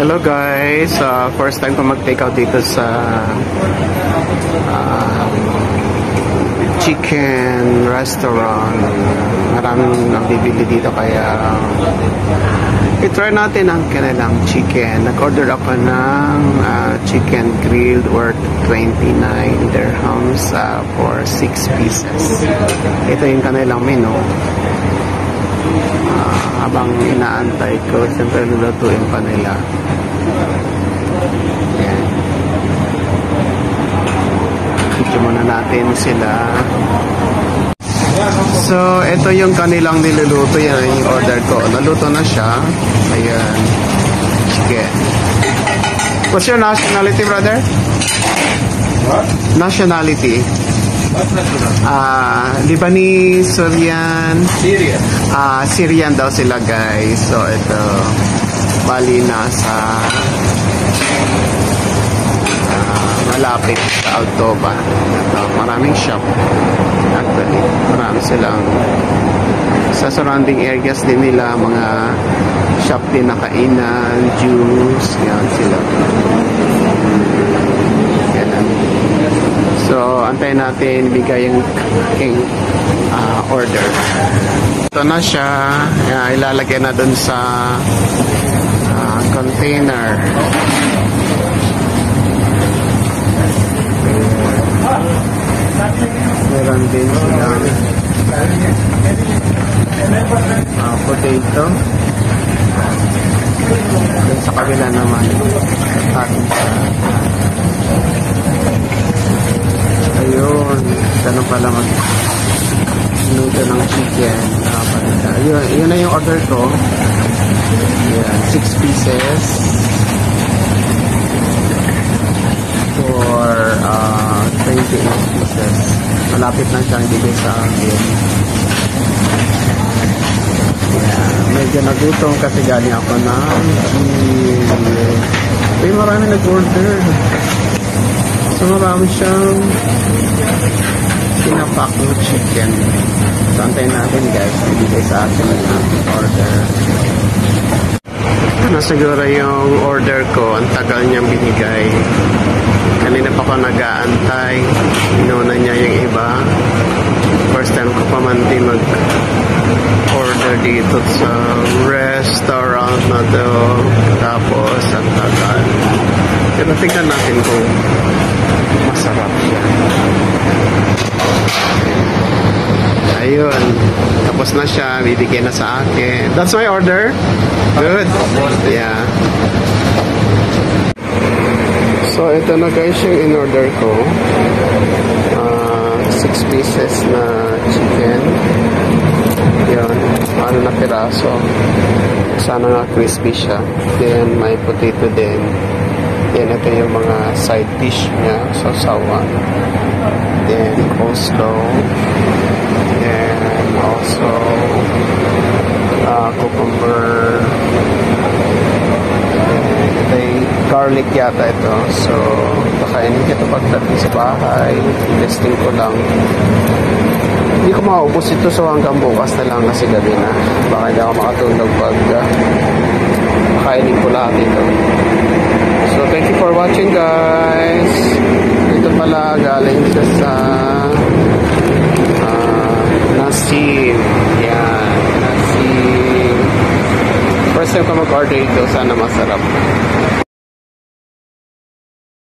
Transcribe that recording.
Hello guys, first time ko mag-take out dito sa chicken restaurant. Maraming nagbibili dito kaya i-try natin ang kanilang chicken. Nag-order ako ng chicken grilled worth 29 dirhams for 6 pieces. Ito yung kanilang menu. Habang inaantay ko, siyempre lulutuin pa nila. Ayan. Ito muna natin sila. So, ito yung kanilang niluluto. Yan yung order ko. Naluto na siya. Ayan. Chicken. What's your nationality, brother? What? Nationality. Lebanese, Syrian. Syrian. Syrian daw sila guys. So ito bali nasa malapit sa Altoba. Ito, maraming shop. Actually, marami silang sa surrounding areas din nila, mga shop din na kainan, juice, yan sila. Yan. So, antayin natin bigay yung king order. Ito na siya. Ilalagay na dun sa container. Meron din silang potato. Dun sa kabila naman. Ayun, ganun pala mag-luto ng chicken. Yun na yung order ko. Ayan, 6 pieces for 28 pieces. Malapit na siyang bigay sa akin. Ayan, medyo nagutom kasi galing ako ng marami nag-order. So marami siyang pinapak ng chicken. So antayin natin guys, bibigay sa atin ang order. Ito na siguro yung order ko. Ang tagal niyang binigay. Kanina pa ako nag-aantay. Inuna niya yung iba. First time ko pa man din mag-order dito sa restaurant na to. Tapos ang tagal. Pero tignan natin kung masarap siya. Ayun. Tapos na siya. Bibigyan na sa akin. That's my order. Good. Yeah. So, ito na guys yung in-order ko. 6 pieces na chicken. Yun. Ano na piraso. Sana nga crispy siya. Then, may potato din. Then, ito yung mga side dish niya. Sausawan. Then, coleslaw. And also, cucumber. Ito yung garlic yata ito. So, kakainin ko ito pagdating sa bahay. Testing ko lang. Hindi ko maubos ito. So, hanggang bukas na lang kasi gabi na. Baka hindi ako makatulog pag kakainin ko lahat ito. So, thank you for watching guys. Ito pala galing siya sa Nassim. Yan, Nassim. First time ko mag-order ito. Sana masarap.